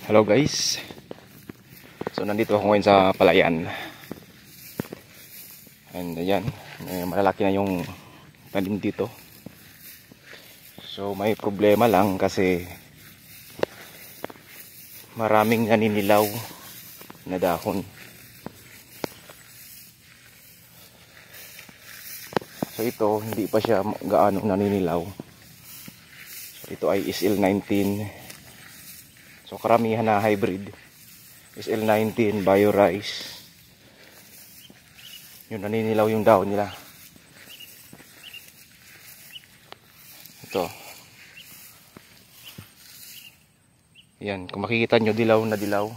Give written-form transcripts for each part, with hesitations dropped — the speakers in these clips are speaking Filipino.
Hello guys. So nandito ako ngayon sa palayan. And ayan, malalaki na yung tanim dito. So may problema lang kasi maraming naninilaw na dahon. So ito, hindi pa siya gaano naninilaw. So ito ay SL19. So karamihan na hybrid. SL19, BioRice. Yun, naninilaw yung dahon nila. Ito. Yan, kung makikita nyo, dilaw na dilaw.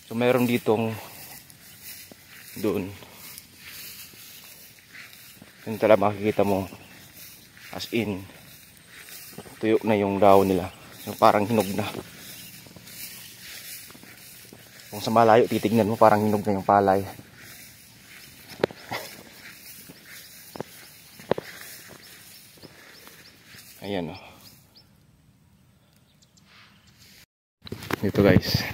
So meron ditong doon. Yun talaga makikita mo. As in, tuyo na yung dahon nila. So parang hinog na. Kung sa malayo titignan mo, parang hinog na yung palay. Ayan o. Dito guys.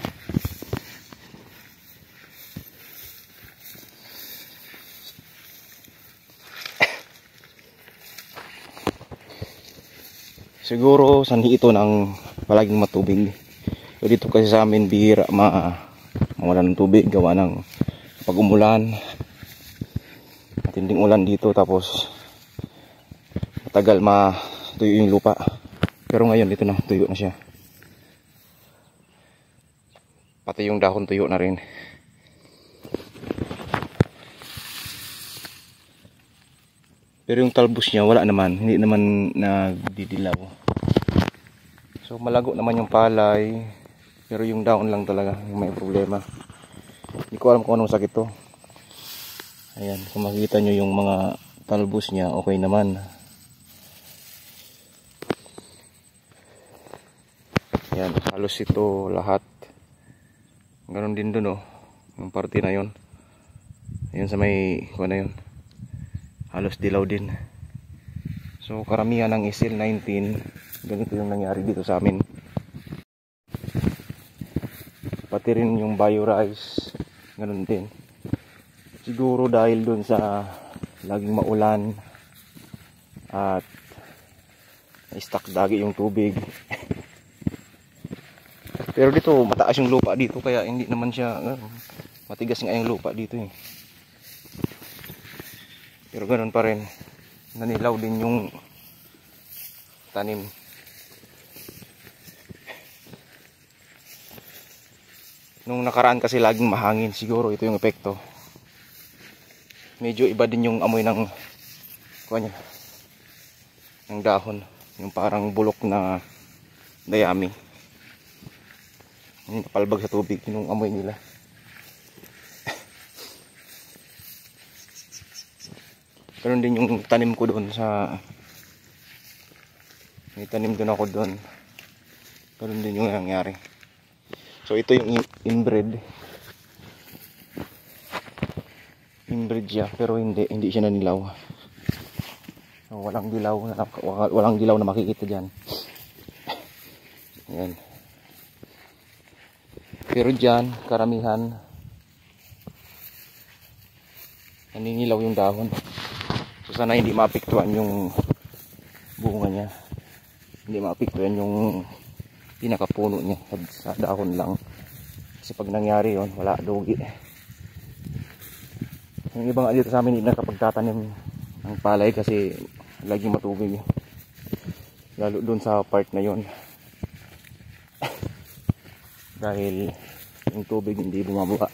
Siguro sanhi ito ng palaging matubig. So dito kasi sa amin bihira mawala ng tubig gawa ng pag umulan, matinding ulan dito, tapos matagal matuyo yung lupa. Pero ngayon dito na tuyo na siya, pati yung dahon tuyo na rin. Pero yung talbos niya wala naman, hindi naman nagdidilaw. So malago naman yung palay, pero yung dahon lang talaga yung may problema. Hindi ko alam kung anong sakit to. Ayan, kung makikita nyo yung mga talbos niya, okay naman. Ayan, halos ito lahat. Ganon din dun yung parte na yun. Ayan sa may kuha na yun, halos dilaw din. So karamihan ng SL19, ganito yung nangyari dito sa amin. Pati rin yung BioRice, ganun din. Siguro dahil dun sa laging maulan at na-stuck dagi yung tubig. Pero dito mataas yung lupa dito, kaya hindi naman siya matigas nga yung lupa dito eh. Pero ganun pa rin, nanilaw din yung tanim. Nung nakaraan kasi laging mahangin, siguro ito yung epekto. Medyo iba din yung amoy ng kuha niya, ng dahon, yung parang bulok na dayami. Yung napalbag sa tubig, yung amoy nila. Pero din yung tanim ko doon sa, may tanim doon ako doon. Pero din yung nangyari. So ito yung inbred. Inbred siya, pero hindi siya nanilaw. So walang dilaw na makikita diyan. Ayan. Pero diyan karamihan naninilaw yung dahon. So sana hindi maapektuhan yung bunga niya. Hindi maapektuhan yung pinakapuno niya sa dahon lang. Kasi pag nangyari yun, wala, dugi. Yung ibang dito sa amin hindi nakapagtatanim ng palay kasi laging matubig. Lalo dun sa part na yun. Dahil yung tubig hindi bumababa.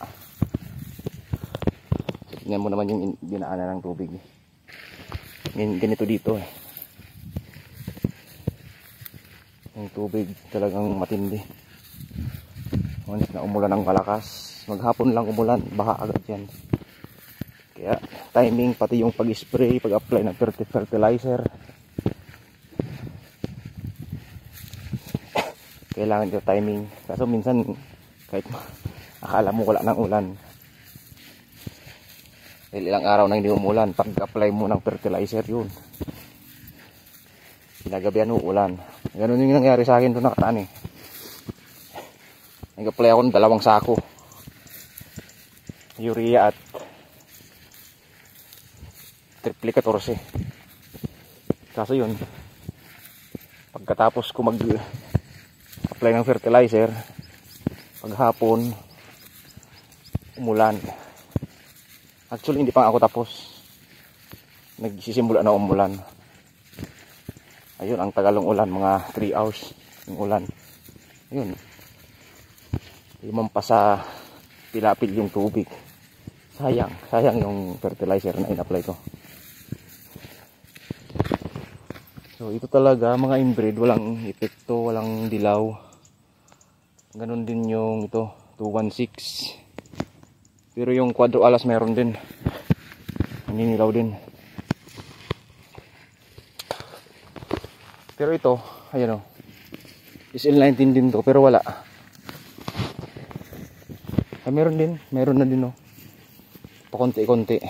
Tingnan mo naman yung dinaanan ng tubig. Ganito dito eh. Yung tubig talagang matindi. Once na umulan ng malakas, maghapon lang umulan, baha agad yan. Kaya timing, pati yung pag-spray, pag-apply ng fertilizer, kailangan yung timing. Kaso minsan kahit akala mo wala ng ulan, dahil ilang araw na hindi umulan, pag-apply mo ng fertilizer, yun kinagabihan uulan. Ganun yung nangyari sa akin doon nakaraan eh. Nag-apply ako ng 2 sako. Urea at triple 14. Kaso yun, pagkatapos ko mag-apply ng fertilizer, paghapon, umulan. Actually, hindi pa ako tapos. Nagsisimula na umulan. Ayun, ang tagal ng ulan, mga 3 hours ng ulan. Ayun, lumampas sa pilapil yung tubig. Sayang yung fertilizer na in-apply ko. So ito talaga mga inbreed, walang epekto, walang dilaw. Ganon din yung ito, 216. Pero yung quadro alas meron din. Naninilaw din. Pero ito, ayan o. SL19 din to, pero wala. Ay, meron na din o. Pakonti-konti.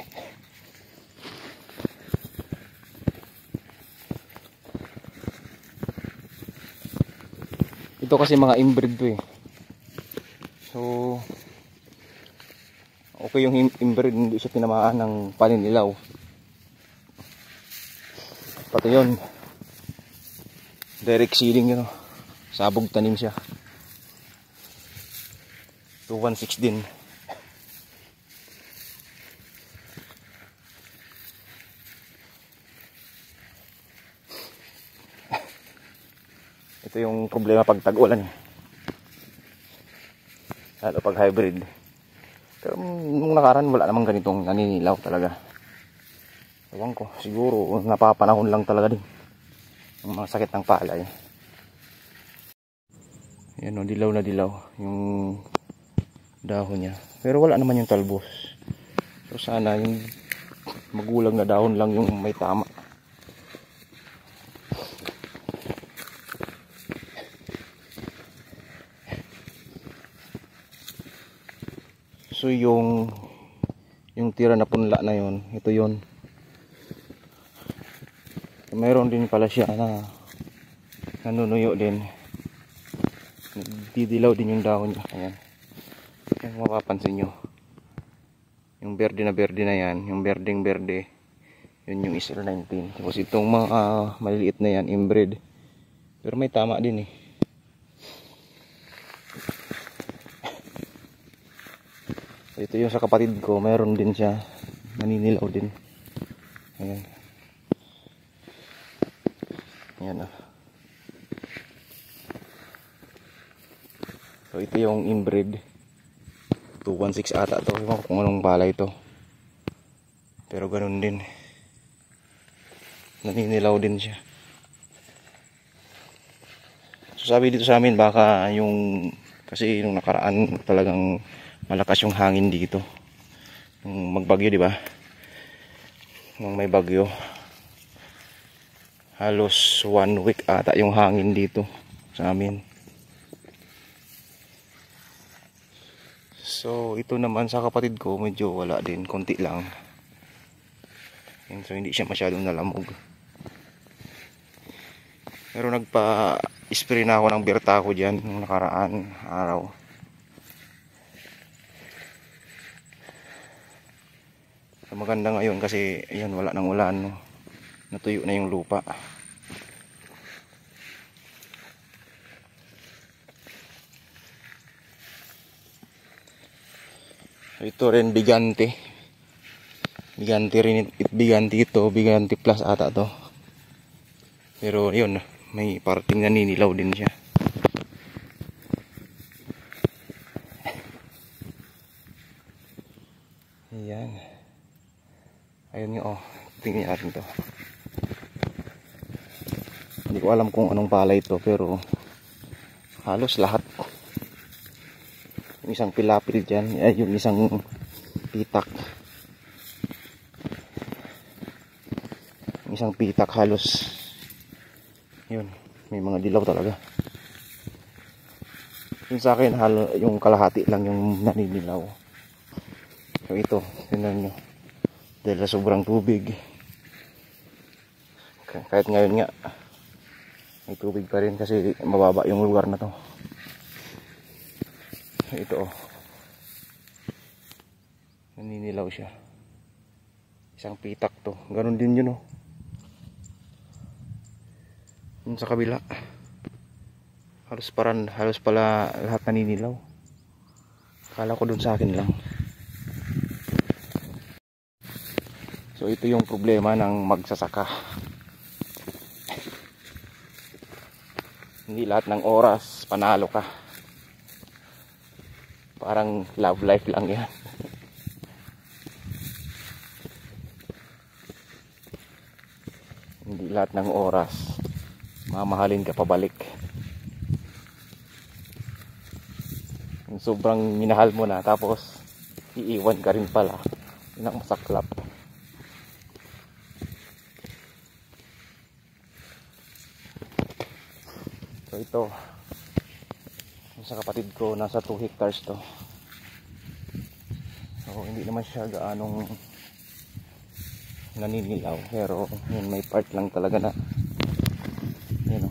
Ito kasi mga inbreed to eh. So okay yung inbreed, hindi siya tinamaan ng paninilaw. Pati yun, direct seeding yun, sabog tanim siya. 216 din. Ito yung problema pag tag-ulan, lalo pag hybrid. Pero nung nakaraan wala namang ganitong naninilaw talaga. Ewan ko, siguro napapanahon lang talaga din yung mga sakit ng palay. Yan o, dilaw na dilaw yung dahon niya. Pero wala naman yung talbos. So sana yung magulang na dahon lang yung may tama. So yung tira na punla na yon, ito yon. Mayroon din pala siya na nanunuyo din. Didilaw din yung dahon niya. Ayan. Ayan, mapapansin nyo. Yung berde na yan, yung berdeng berde, yun yung SL19. Tapos itong mga maliliit na yan, inbred. Pero may tama din eh. Ito yung sa kapatid ko, mayroon din siya, naninilaw din. Ayan. Ayan ah. So ito yung inbred, 216 ata to, ewan ko kung anong palay ito. Pero ganun din, naninilaw din siya. So sabi dito sa amin, baka yung, kasi nung nakaraan talagang malakas yung hangin dito nung magbagyo, di ba? Nung may bagyo, halos 1 week ata yung hangin dito sa amin. So ito naman sa kapatid ko, medyo wala din, konti lang. So hindi siya masyadong nalamog. Pero nagpa-spray na ako ng Bertaco dyan nung nakaraan araw. So maganda ngayon kasi ayan, wala nang ulan, no? Natuyo na yung lupa. So ito rin bigante. Bigante rin, bigante ito, bigante plus ata to. Pero yun, may parting naninilaw din siya. Ayan. Ayun nyo, oh. Tingnan natin to. Hindi ko alam kung anong palay ito, pero halos lahat. Yung isang pilapil dyan, yung isang pitak. Yung isang pitak halos. Yun, may mga dilaw talaga. Yung sa akin, yung kalahati lang yung naninilaw. So ito, tingnan nyo. Dahil sa sobrang tubig, kahit ngayon nga may tubig pa rin kasi mababa yung lugar na to. Ito oh. Naninilaw siya. Isang pitak to. Ganon din yun oh. Yun sa kabila. Halos pala lahat naninilaw. Akala ko dun sa akin lang. So ito yung problema ng magsasaka. Hindi lahat ng oras panalo ka. Parang love life lang yan. Hindi lahat ng oras mamahalin ka pabalik. Sobrang minahal mo na tapos iiwan ka rin pala. Yun ang masaklap. So ito sa kapatid ko, nasa 2 hectares to. So hindi naman siya gaanong naninilaw, pero yun, may part lang talaga na yun o.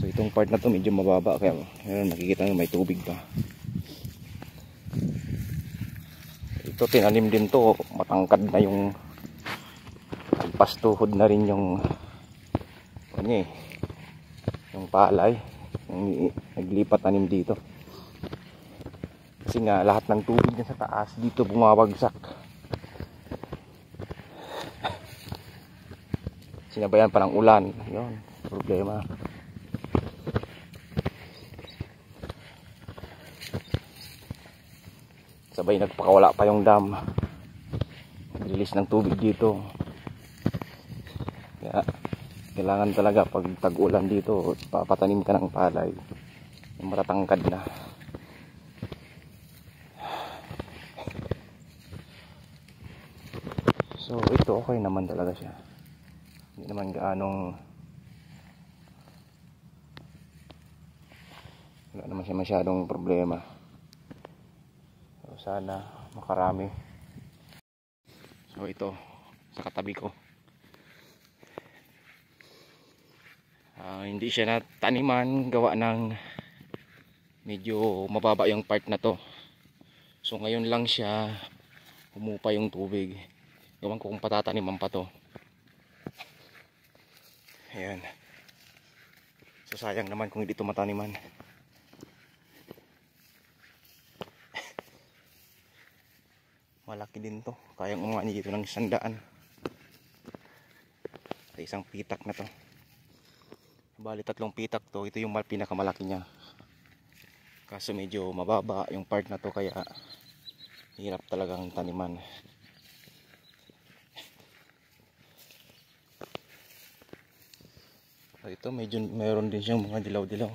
So itong part na to medyo mababa, kaya nakikita nyo may tubig pa. Ito tinanim din to, matangkad na yung pastuhod na rin yung yung palay yung naglipat tanim dito, kasi nga lahat ng tubig na sa taas dito bumabagsak. Sinabayan pa ng ulan, yun problema. Sabay nagpakawala pa yung dam, release ng tubig dito. Kaya kailangan talaga pag tag-ulan dito, papatanim ka ng palay yung matatangkad na. So ito okay naman talaga siya, hindi naman gaanong, wala naman siya masyadong problema. So sana makarami. So ito sa katabi ko, hindi siya nataniman, gawa ng medyo mababa yung part na to. So ngayon lang siya humupa yung tubig. Gawan ko kung patataniman pa to. Ayan. So sayang naman kung hindi ito mataniman. Malaki din to, kayang umani dito ng 100 sa isang pitak na to. Bali 3 pitak to, ito yung pinakamalaki niya. Kaso medyo mababa yung part na to, kaya hirap talagang taniman. So ito medyo meron din siyang mga dilaw-dilaw,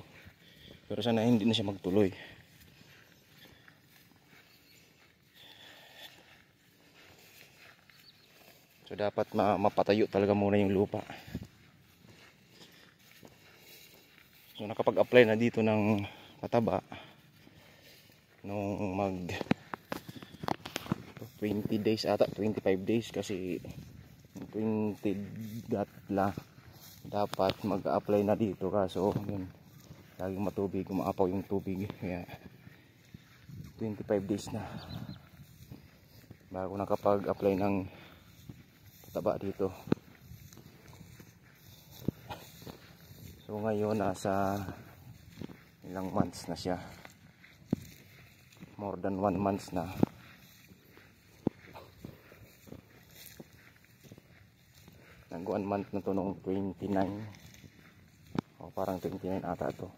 pero sana hindi na siya magtuloy. So dapat mapatayo talaga muna yung lupa. So nakapag-apply na dito ng pataba nung mag 20 days ata, 25 days, kasi 20 gatla dapat mag-apply na dito, kaso yun, laging matubig, umaapaw yung tubig, kaya 25 days na bago nakapag-apply ng pataba dito. So ngayon nasa ilang months na siya, more than 1 month na. Nag 1 month na to noong 29, o parang 29 ata to,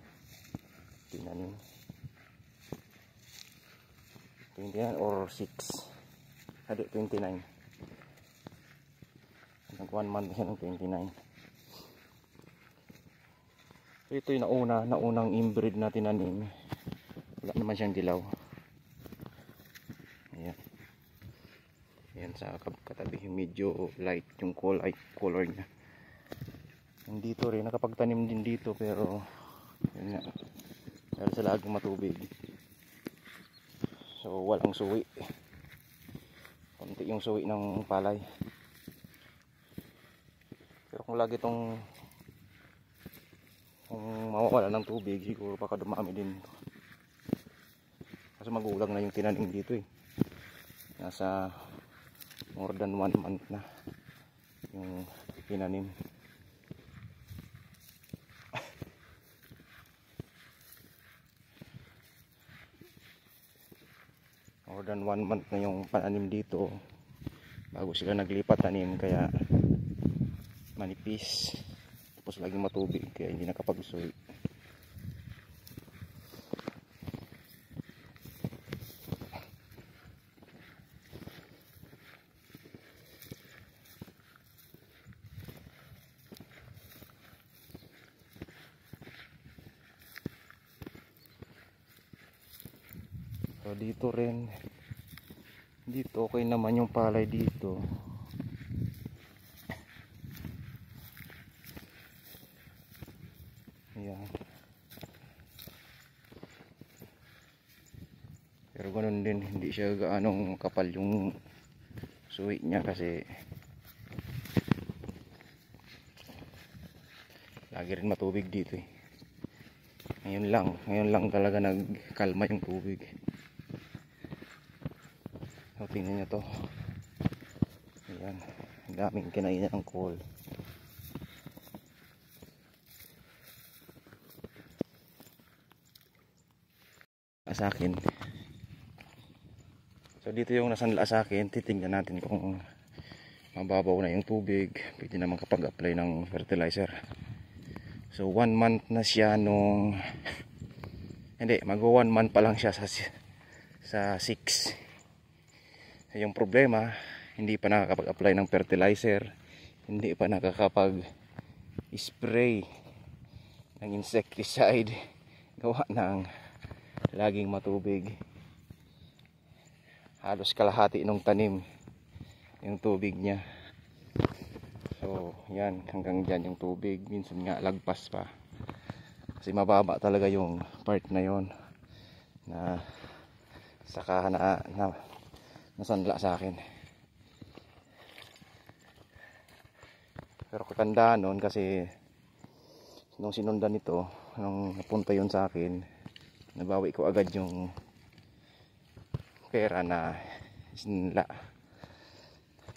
tinanim 29 or 6, hindi 29. Nag 1 month na siya ng 29. So ito yung naunang inbreed na tinanim, wala naman siyang dilaw. Ayan, ayan sa katabi, medyo light yung color niya. Yung dito rin nakapagtanim din dito, pero yun nga, dahil sa laging matubig, so walang suwi, konti yung suwi ng palay. Pero kung lagi itong mawala ng tubig, siguro baka dumami din. Kasi magulang na yung tinanim dito eh. Nasa more than 1 month na yung tinanim. More than 1 month na yung pananim dito bago sila naglipat tanim, kaya manipis, tapos laging matubig, kaya hindi nakapagsuwi. So dito rin, dito okay naman yung palay dito. Ayan. Pero ganun din, hindi siya gaanong kapal yung suwi niya kasi lagi rin matubig dito eh. Ngayon lang talaga nagkalma yung tubig. So tingnan nyo to. Ayan, ang daming kinainan ng coal. Sa akin, so dito yung nasanla sa akin, titingnan natin kung mababaw na yung tubig, pwede naman kapag-apply ng fertilizer. So 1 month na siya nung hindi, mag 1 month pa lang siya sa 6. Yung problema, hindi pa nakakapag-apply ng fertilizer, hindi pa nakakapag-spray ng insecticide, gawa ng laging matubig. Halos kalahati ng tanim yung tubig niya. So yan, hanggang dyan yung tubig, minsan nga lagpas pa kasi mababa talaga yung part na yon na saka nasanla sa akin. Pero kakanda nun kasi nung sinundan ito, nung napunta yun sa akin, nabawi ko agad yung pera na sinla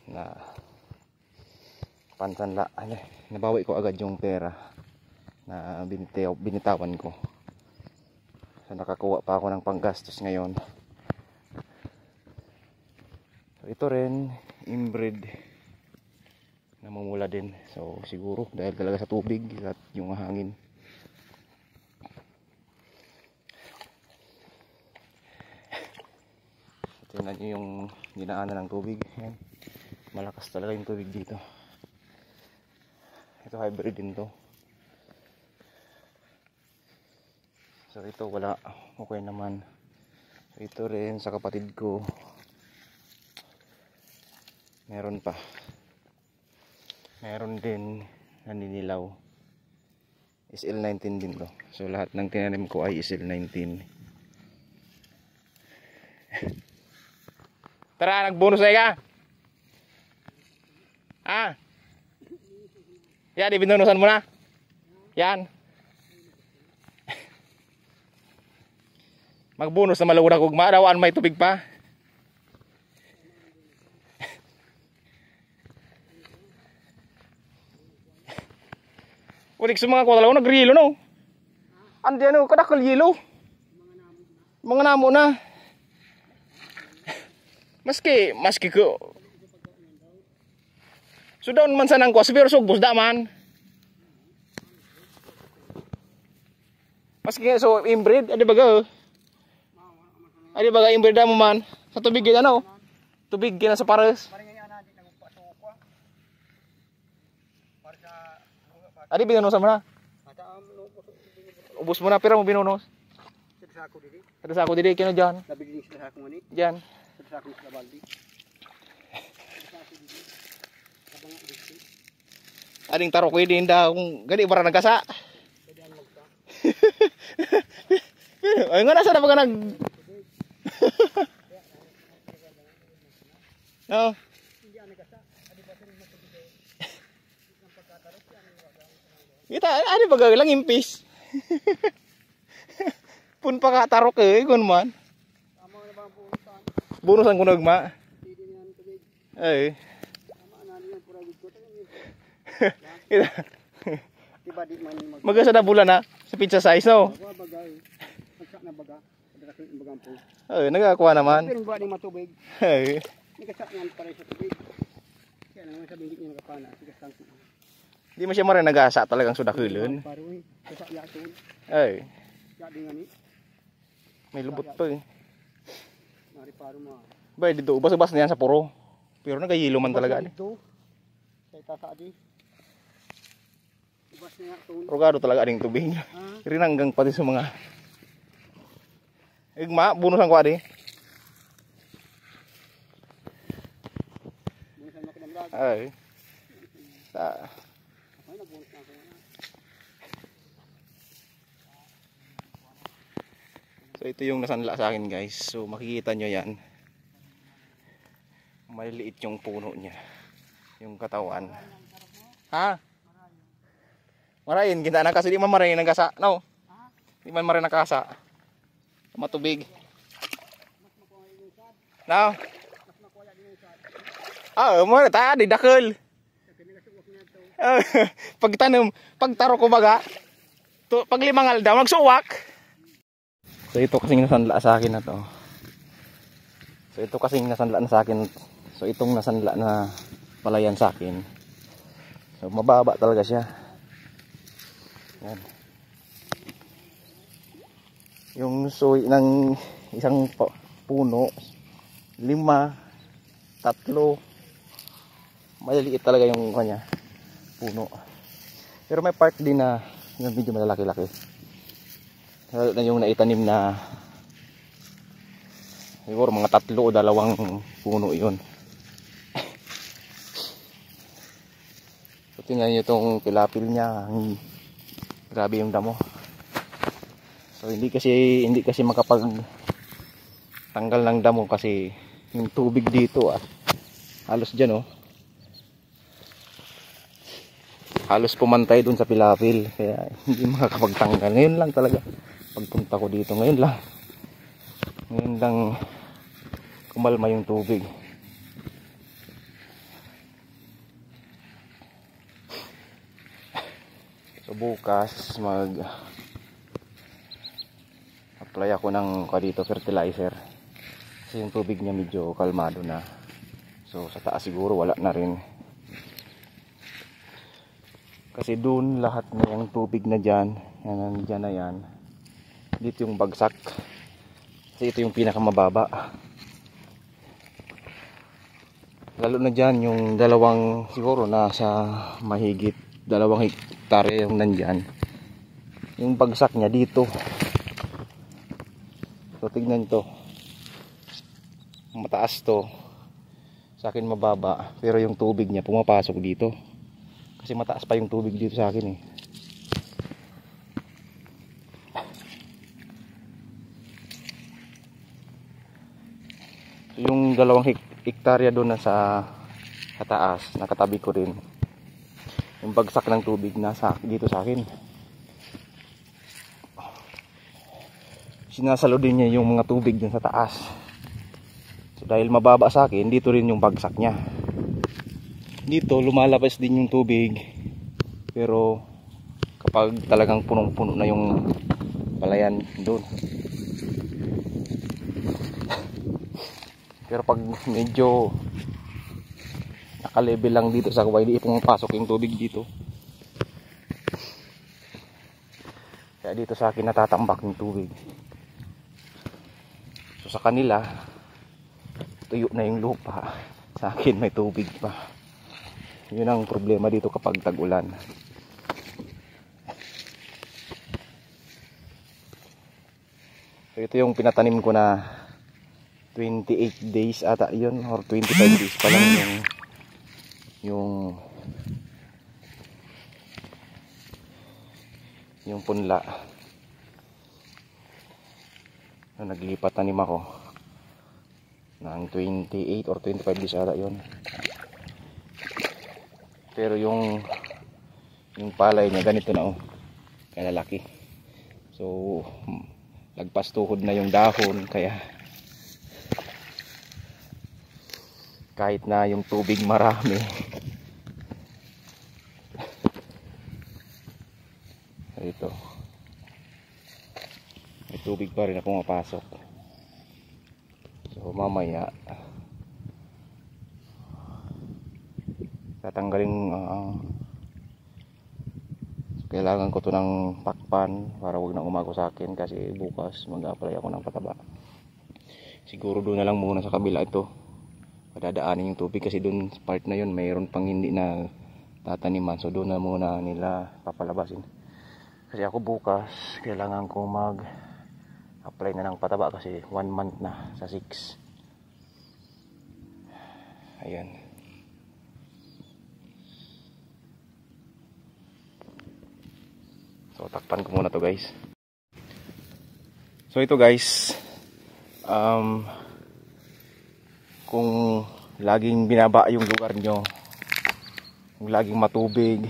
na pansanla. Nabawi ko agad yung pera na binitawan ko. So nakakuha pa ako ng panggastos ngayon. So ito rin inbreed, namumula din. So siguro dahil talaga sa tubig at yung hangin. Tingnan nyo yung dinaanan ng tubig. Yan. Malakas talaga yung tubig dito. Ito hybrid din to. So ito wala, okay naman. So ito rin sa kapatid ko, meron pa. Meron din naninilaw. SL19 din to. So lahat ng tinanim ko ay SL19. Tara, nagbonus na ka. Ah. Yan, ibinunusan mo na. Yan. Magbonus na malawura kung maarawan may tubig pa. Ulik sa mga kwatalaw, nagrilo no. Andi ano, kadakal yelo. Mga namo na. Maski ko. So daw man sanang ko, pero sugbos da man. Maski so inbreed, adi baga. Adi baga inbreed da mo man. Sa tubig gina no. Tubig gina sa pares. Adi binunos mo na. Ubos mo na, pira mo binunos. Sa sako didi kino diyan. Nabili sa sako ngani. Diyan. Sa sako sa baldi. Ading taro ko din da kung gani bara nagkasa. Ay nga nasa na ba nag no. Kita, ano ba lang impis? Pun pa ka tarok eh, kun man. Tama na ba ang puhusan? Bunusan ko nagma. Hindi din yan tubig. Ay. Tama na yan, pura wigko. Ita. Diba di man mag... Magasa na bulan na sa pizza size no. Baga bagay. Magsak na baga. Pagkakit yung bagang po. Ay, nagakuha naman. Pero ba di matubig? Ay. Nagasak nga pare sa tubig. Kaya naman sabi hindi niya nakapana. Sigasang ko. Di mo siya marin nag-asa talagang sudakulun. Paroy. Kasak yaton. Ay. Yadi nga ni. May lubot pa eh. Mari paro mo. Bay, dito ubas-ubas na yan sa puro. Pero nagayilo man talaga. Dito. Kaya tasa di. Ubas na yaton. Rogado talaga ading tubig. Rinanggang pati sa mga igma, bunusan ko adi. Bunusan mo kinamlag. Ay. Sa Ay, nagbunot na ako. So ito yung nasanla sa akin guys. So makikita nyo yan. Maliliit yung puno niya. Yung katawan. Ha? Marayin. Ginta na kasi di man marayin nagasa. No? Di man marayin nagasa. Matubig. No? Ah, mo ta di dakel. Pagtanom, pagtaro ko baga. Pag limang aldaw magsuwak. So ito kasing nasanla sa akin na to. So ito kasing nasanla na sa akin. So itong nasanla na palayan sa akin. So mababa talaga siya. Yan. Yung suwi ng isang puno, 5, 3. Maliliit talaga yung kanya puno. Pero may part din na yung medyo malalaki-laki. Na yung naitanim na siguro mga 3 o 2 puno yun. So tingnan nyo itong pilapil niya. Grabe yung damo. So hindi kasi makapag tanggal ng damo kasi yung tubig dito halos dyan halos pumantay dun sa pilapil kaya hindi makakapagtanggal. Ngayon lang talaga pagpunta ko dito, ngayon lang kumalma yung tubig. So bukas apply ako ng dito fertilizer kasi yung tubig niya medyo kalmado na. So sa taas siguro wala na rin kasi doon lahat na yung tubig na dyan nandyan na yan. Dito yung bagsak kasi ito yung pinakamababa, lalo na dyan yung siguro nasa mahigit 2 hektarya yung nandyan. Yung bagsak niya dito. So tignan to, mataas to, sa akin mababa, pero yung tubig niya pumapasok dito kasi mataas pa yung tubig dito sa akin So, yung 2 hektarya doon na sa taas, nakatabi ko rin. Yung bagsak ng tubig nasa dito sa akin. Sinasalo din niya yung mga tubig dyan sa taas. So dahil mababa sa akin, dito rin yung bagsak niya. Dito lumalabas din yung tubig. Pero kapag talagang punong-puno na yung palayan doon. Pero pag medyo naka-level lang dito sa kaway, di pumapasok yung tubig dito. Kaya dito sa akin natatambak yung tubig. So sa kanila tuyo na yung lupa, sa akin may tubig pa. Yun ang problema dito kapag tag-ulan. So ito yung pinatanim ko na 28 days ata yun, or 25 days pa lang yung punla. So, naglipat tanim ako ng 28 or 25 days ata yun. Pero yung palay niya ganito na kalalaki. So lagpas tuhod na yung dahon, kaya kahit na yung tubig marami, ito may tubig pa rin na pumapasok. So mamaya tatanggalin, kailangan ko to ng takpan para wag na umago sa akin, kasi bukas mag-apply ako ng pataba. Siguro doon na lang muna sa kabila ito padadaanin yung tubig, kasi doon part na yun mayroon pang hindi na tataniman. So doon na muna nila papalabasin, kasi ako bukas kailangan ko mag apply na ng pataba kasi 1 month na sa 6. Ayan. So takpan ko muna to guys. So ito guys, kung laging binaba yung lugar nyo, kung laging matubig,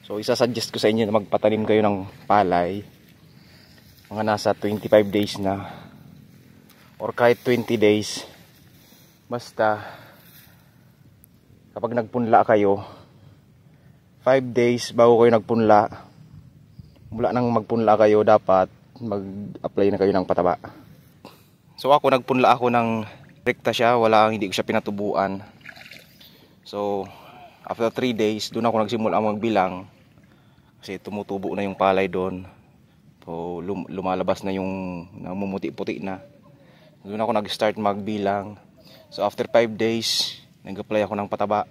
so isasuggest ko sa inyo na magpatanim kayo ng palay mga nasa 25 days na, or kahit 20 days, basta kapag nagpunla kayo 5 days bago kayo nagpunla, mula nang magpunla kayo dapat mag-apply na kayo ng pataba. So ako nagpunla ako ng rekta siya, hindi ko siya pinatubuan. So after 3 days doon ako nagsimula magbilang, kasi tumutubo na yung palay doon. So lumalabas na yung namumuti-puti na. Doon ako nag-start magbilang. So after 5 days nag-apply ako ng pataba,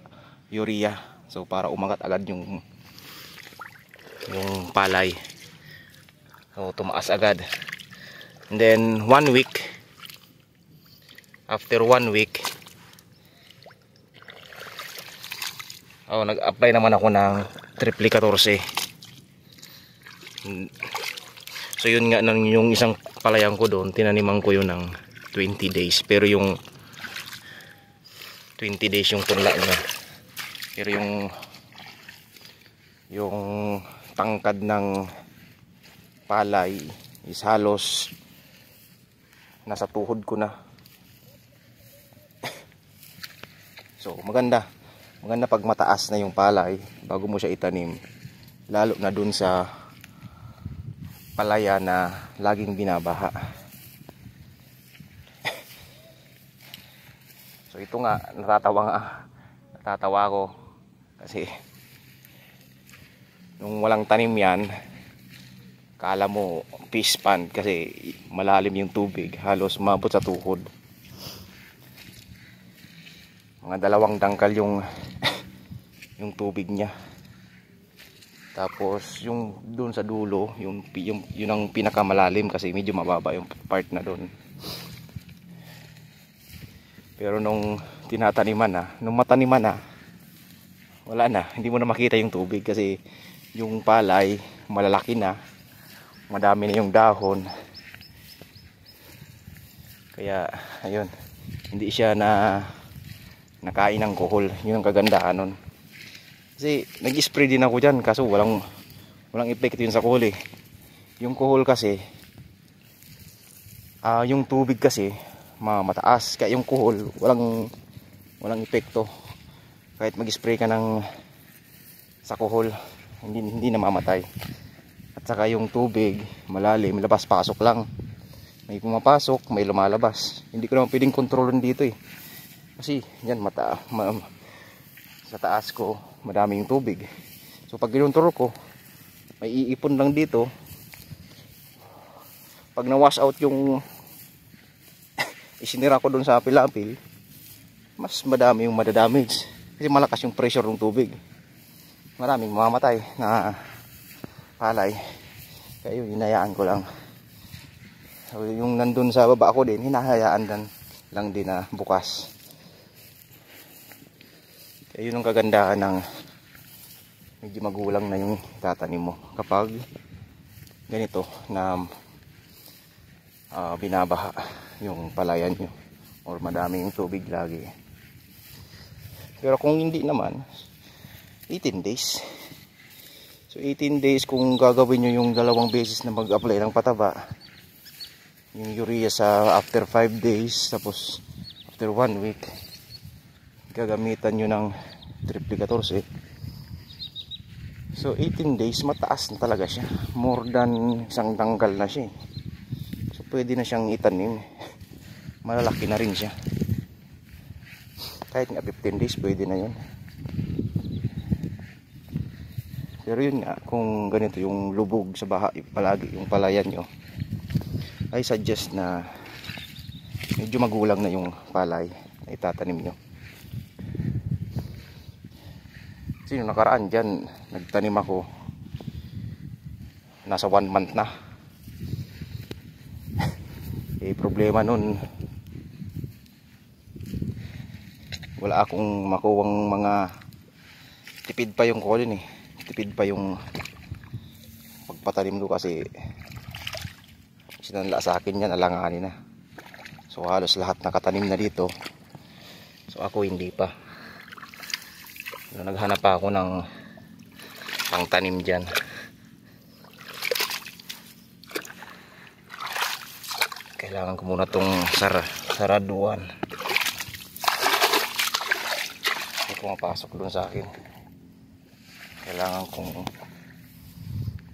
urea. So para umangat agad yung palay. So tumaas agad. And then 1 week, after 1 week, nag-apply naman ako ng triple 14. So yun nga, yung isang palayan ko doon, tinaniman ko yun ng 20 days. Pero yung 20 days yung punla niya. Pero yung tangkad ng palay is halos nasa tuhod ko na. So maganda pag mataas na yung palay bago mo siya itanim, lalo na dun sa palaya na laging binabaha. So ito nga, natatawa ako kasi nung walang tanim yan, kala mo fish pond kasi malalim yung tubig, halos mabot sa tuhod. Mga 2 dangkal yung tubig niya. Tapos yung doon sa dulo, yun ang pinakamalalim kasi medyo mababa yung part na doon. Pero nung mataniman na, wala na, hindi mo na makita yung tubig kasi yung palay malalaki na, madami na yung dahon. Kaya ayun, hindi siya nakain ng kuhol. Yun ang kagandahan nun. Kasi nag-spray din ako dyan, kaso walang epekto yun sa kuhol eh. Yung kuhol kasi, yung tubig kasi mataas, kaya yung kuhol walang epekto. Kahit mag-spray ka sa kuhol, hindi namamatay. At saka yung tubig malalim, labas-pasok lang. May pumapasok, may lumalabas. Hindi ko naman pwedeng kontrolin dito eh. Kasi yan, sa taas ko madaming tubig. So pag kinontrol ko, may iipon lang dito. Pag na-wash out yung isinira ko dun sa apil-apil, mas madami yung madadamage. Kasi malakas yung pressure ng tubig. Maraming mamamatay na palay. Kaya yun, hinayaan ko lang. So yung nandun sa baba ko din, hinahayaan lang din na bukas. Kaya yun ang kagandahan ng medyo magulang na yung tatanim mo kapag ganito na binabaha yung palayan nyo or madami yung tubig lagi. Pero kung hindi naman, 18 days. So So 18 days kung gagawin nyo yung 2 beses na mag-apply ng pataba, yung urea sa after 5 days, tapos after 1 week gagamitan nyo ng triple 14. So 18 days mataas na talaga siya, more than isang tanggal na siya. So pwede na siyang itanim, malalaki na rin siya. Kahit nga 15 days pwede na yun. Pero yun nga, kung ganito yung lubog sa baha palagi yung palayan nyo, I suggest na medyo magulang na yung palay na itatanim nyo. Kasi yung nakaraan dyan, nagtanim ako, nasa 1 month na. Problema nun, wala akong makuwang mga, tipid pa yung kolin tipid pa yung pagpatanim ko kasi sinanla sa akin yan, alanganin na. So halos lahat nakatanim na dito, so ako hindi pa. So, naghanap pa ako ng pangtanim dyan. Kailangan ko muna itong saraduan. Hindi pumapasok doon sa akin. Kailangan kong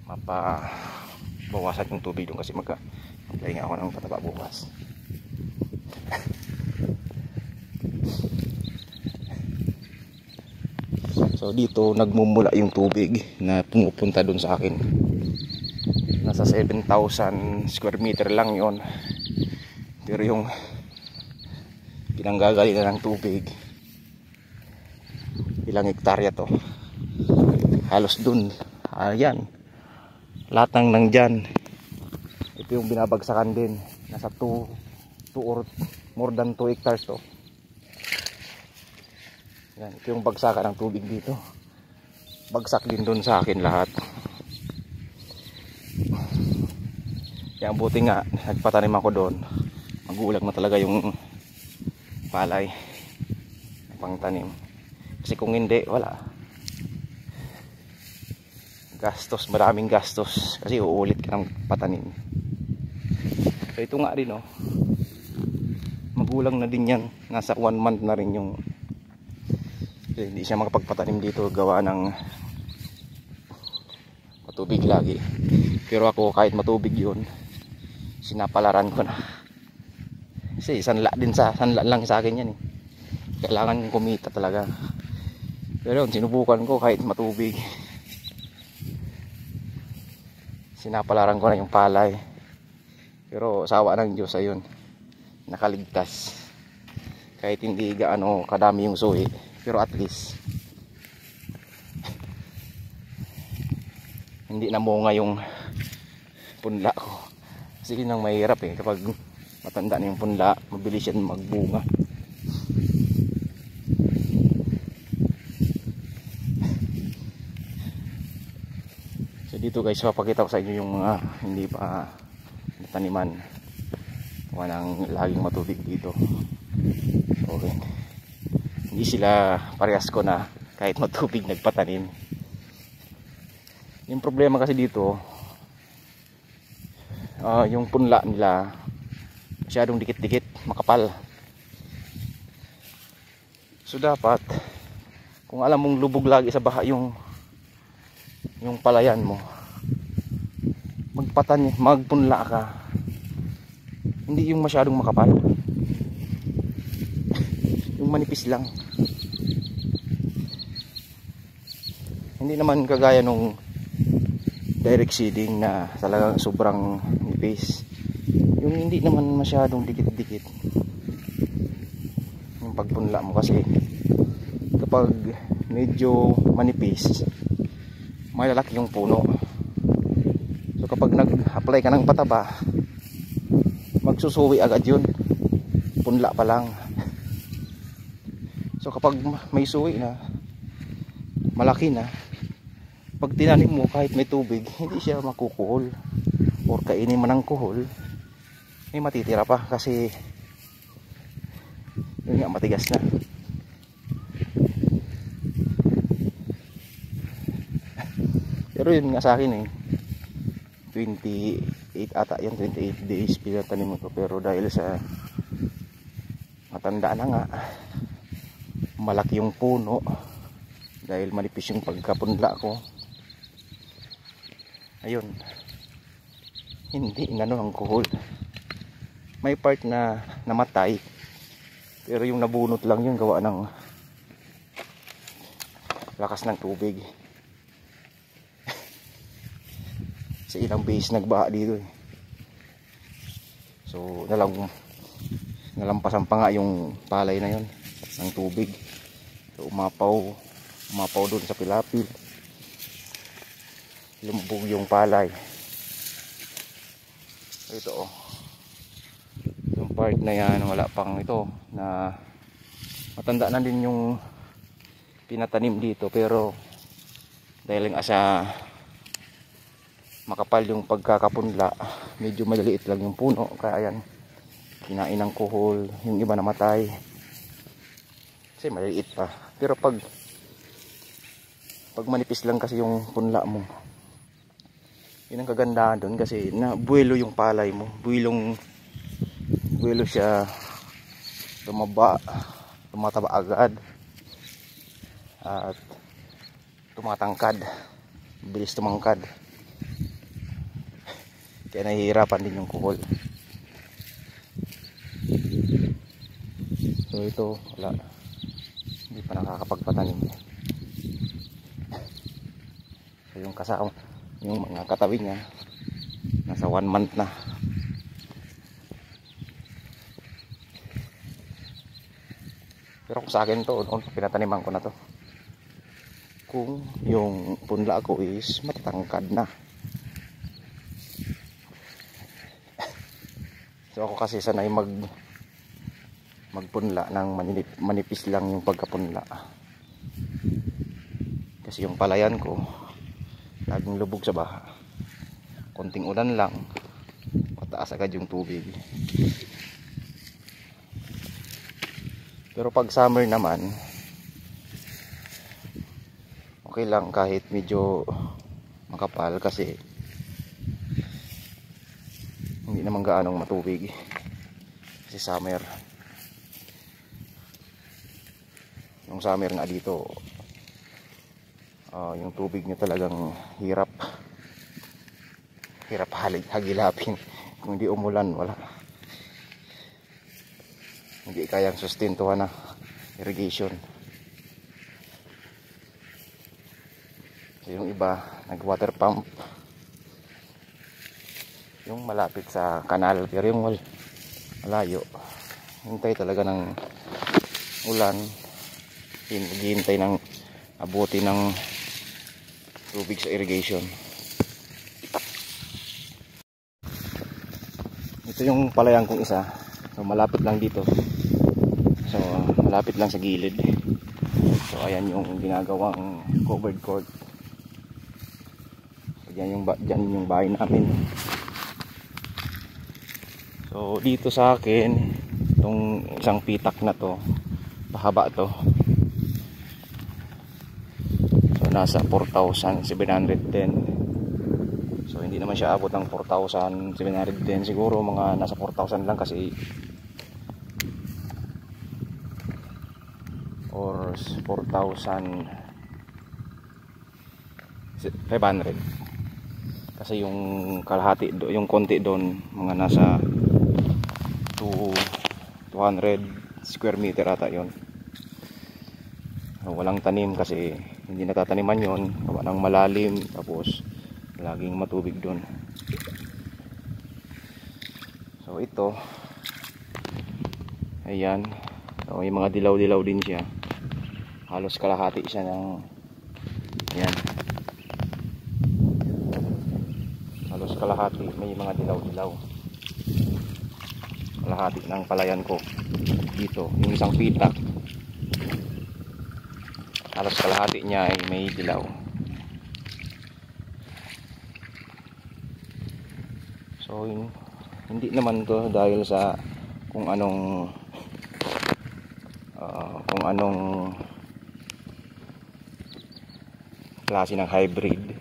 mapabawasan yung tubig doon kasi mag-apply nga ako ng pataba bukas. So dito nagmumula yung tubig na pumupunta doon sa akin. Nasa 7,000 square meter lang yon. Pero yung pinanggagalingan ng tubig, ilang hektarya to, halos dun. Ayan, lahat ng nandyan, ito yung binabagsakan din. Nasa 2 or more than 2 hectares to. Yan, ito yung bagsakan ng tubig dito. Bagsak din dun sa akin lahat. Kaya buti nga nagpatanim ako doon. Magulang na talaga yung palay pang tanim. Kasi kung hindi, wala. Gastos, maraming gastos. Kasi uulit ka ng patanim. So ito nga rin magulang na din yan. Nasa 1 month na rin yung, hindi siya makapagpatanim dito gawa ng matubig lagi. Pero ako kahit matubig yun, sinapalaran ko na. Kasi sanla lang sa akin yan Kailangan kumita talaga. Pero yun, sinubukan ko kahit matubig. Sinapalaran ko na yung palay. Pero sawa ng Diyos, ayun, nakaligtas. Kahit hindi gaano kadami yung suhi, pero at least hindi namunga yung punla ko. Kasi yun ang mahirap kapag matanda na yung punla, mabilis yan magbunga. So dito guys, papakita ko sa inyo yung mga hindi pa taniman. Walang laging matubig dito. Okay, hindi sila parehas ko na kahit matubig nagpatanim. Yung problema kasi dito, yung punla nila masyadong dikit-dikit, makapal. So dapat, kung alam mong lubog lagi sa baha yung palayan mo, magpunla ka. Hindi yung masyadong makapal, yung manipis lang. Hindi naman kagaya nung direct seeding na talagang sobrang nipis. Yung hindi naman masyadong dikit-dikit yung pagpunla mo, kasi kapag medyo manipis, malalaki yung puno. So kapag nag-apply ka ng pataba, magsusuwi agad yun, punla pa lang. So kapag may suwi na, malaki na, pag tinanim mo kahit may tubig, hindi siya makukuhol, or kainin mo ng kuhol, may matitira pa kasi yun nga, matigas na. Pero Pero yun nga sa akin eh, 28 ata yan, 28 days pinatanim mo to. Pero dahil sa matanda na nga, malaki yung puno, dahil manipis yung pagkapunla ko, ayun, hindi inano ang kuhol. May part na namatay, pero yung nabunot lang yung gawa ng lakas ng tubig. Sa ilang base nagbaha dito eh. So nalampasan pa nga yung palay na yun ng tubig. So umapaw doon sa pilapil, lumubog yung palay. So ito oh, yung part na yan wala pang ito, na matanda na din yung pinatanim dito, pero dahil nga sa makapal yung pagkakapunla, medyo maliliit lang yung puno, kaya yan kinain ng kuhol. Yung iba namatay kasi maliliit pa. Pero pag manipis lang kasi yung punla mo, yun ang kagandahan doon, kasi na buwelo yung palay mo, buwelo siya, tumataba agad at tumatangkad, bilis tumangkad. Kaya nahihirapan din yung kuhol. So ito wala, hindi pa nakakapagpatanim. So yung kasama, yung mga katabi niya, nasa 1 month na. Pero kung sa akin to, noon pinataniman ko na to, kung yung punla ko is matatangkad na. So ako kasi sanay magpunla ng manipis lang yung pagkapunla, kasi yung palayan ko laging lubog sa baha. Konting ulan lang, mataas agad yung tubig. Pero pag summer naman, okay lang kahit medyo makapal, kasi hindi naman gaanong matubig. Kasi summer, yung summer nga dito, yung tubig nyo talagang hirap hagilapin. Kung hindi umulan, wala, hindi kayang sustentuhan na irrigation. So yung iba nag water pump, yung malapit sa kanal, pero yung malayo, hintay talaga ng ulan, hintay ng abuti ng tubig sa irrigation. Ito yung palayan kong isa, so malapit lang dito, so malapit lang sa gilid. So ayan yung ginagawang covered court. So, dyan yung bahay namin. So dito sa akin, itong isang pitak na to, pahaba to, so nasa 4,710. So hindi naman siya abot ng 4,710, siguro mga nasa 4,000 lang, kasi or 4,500, kasi yung kalahati yung konti doon mga nasa 200 square meter ata yon. So, walang tanim kasi hindi natataniman yon, gawa ng malalim, tapos laging matubig doon. So ito, ayan, so, may mga dilaw-dilaw din siya, halos kalahati siya ng, ayan, halos kalahati, may mga dilaw-dilaw, kalahati ng palayan ko dito. Yung isang pitak, halos kalahati niya ay may dilaw. So hindi naman to dahil sa kung anong klase ng hybrid.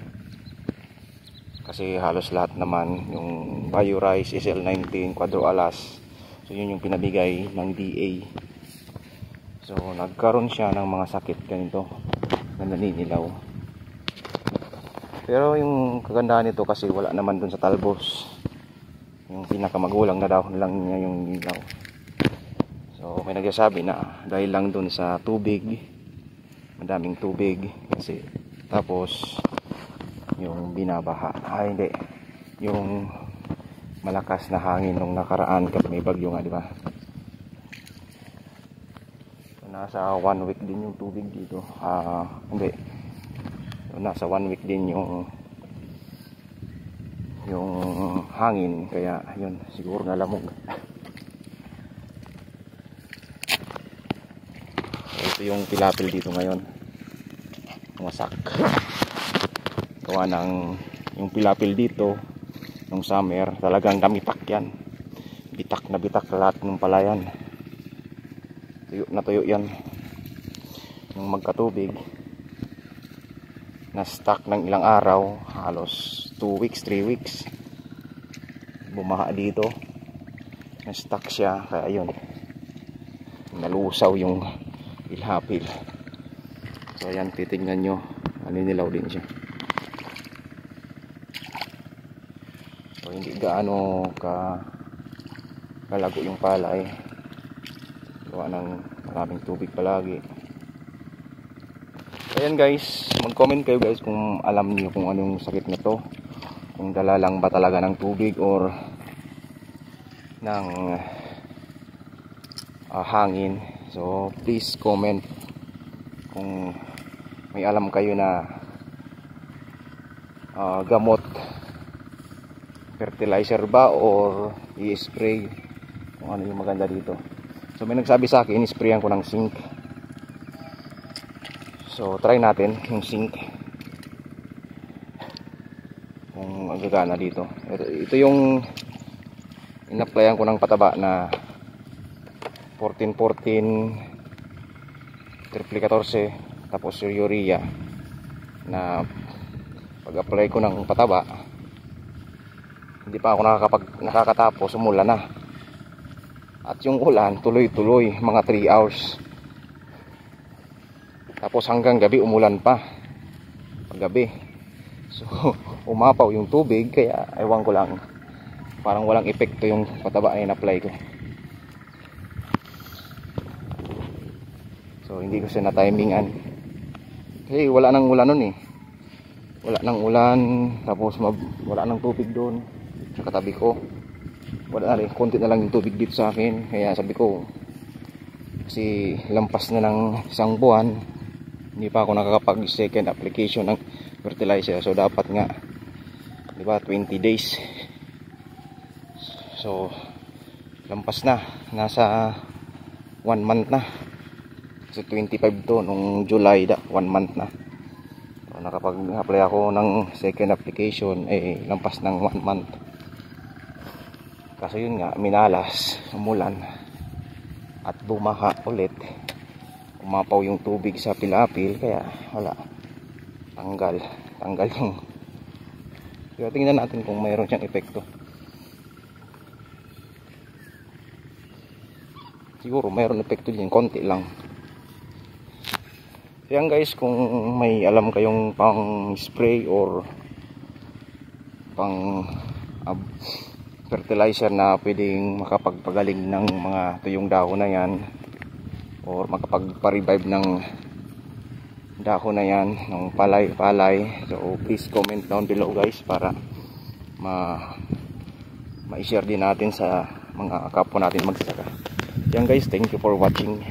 kasi halos lahat naman yung BioRice, SL19, Quadro Alas, so yun yung pinabigay ng DA. So nagkaroon siya ng mga sakit ganito na naninilaw. Pero yung kagandahan nito kasi wala naman dun sa talbos, yung pinakamagulang na dahon lang niya yung nilaw. So may nagsasabi na dahil lang dun sa tubig, madaming tubig kasi, tapos yung binabaha, hindi, yung malakas na hangin nung nakaraan kasi may bagyo nga, di ba? So, nasa 1 week din yung tubig dito. Hindi, so, nasa 1 week din yung hangin, kaya yun, siguro nalamog. So, ito yung tilapil dito ngayon, wasak. Gawa ng yung pilapil dito nung summer, talagang damitak yan, bitak na bitak lahat ng palayan, tuyo na tuyo yan. Nung magkatubig, na stuck ng ilang araw, halos 2 weeks, 3 weeks, bumaha dito, na stuck siya, kaya yun, nalusaw yung pilapil. So ayan, titignan nyo, naninilaw din siya. So hindi gaano kalago yung palay, gawa ng maraming tubig palagi. Ayan guys, mag-comment kayo guys kung alam niyo kung anong sakit nito, kung dala lang ba talaga ng tubig or ng hangin. So please comment kung may alam kayo na gamot, fertilizer ba or i-spray, kung ano yung maganda dito. So may nagsabi sa akin, i-sprayan ko ng zinc. So try natin yung zinc kung magagana dito. Ito yung in-applyan ko ng pataba na 14-14 triple 14, tapos urea, na pag-apply ko ng pataba, hindi pa ako nakakatapos, umulan na. At yung ulan tuloy-tuloy, mga 3 hours. Tapos hanggang gabi umulan pa, paggabi. So umapaw yung tubig, kaya ewan ko lang, parang walang epekto yung pataba na in-apply ko. So hindi ko siya na-timingan, kasi wala nang ulan nun eh. Wala nang ulan, tapos wala nang tubig doon sa katabi ko. Wala na rin, konti na lang yung tubig dito sa akin. Kaya sabi ko, kasi lampas na ng 1 buwan, hindi pa ako nakakapag second application ng fertilizer. So dapat nga, di ba, 20 days. So lampas na, nasa 1 month na. So 25 to, nung July, 1 month na. So nakapag-apply ako ng second application, lampas ng 1 month. Kaso yun nga, minalas, umulan, at bumaha ulit, umapaw yung tubig sa pilapil, kaya wala, tanggal yung. Kaya tingnan natin kung mayroon siyang epekto. Siguro mayroon epekto din, konti lang. Yan guys, kung may alam kayong pang spray or pang fertilizer na pwedeng makapagpagaling ng mga tuyong dahon na yan, or makapagpa-revive ng dahon na yan, ng palay, so please comment down below guys, para ma-share din natin sa mga kapwa natin magsasaka. Yan guys, thank you for watching.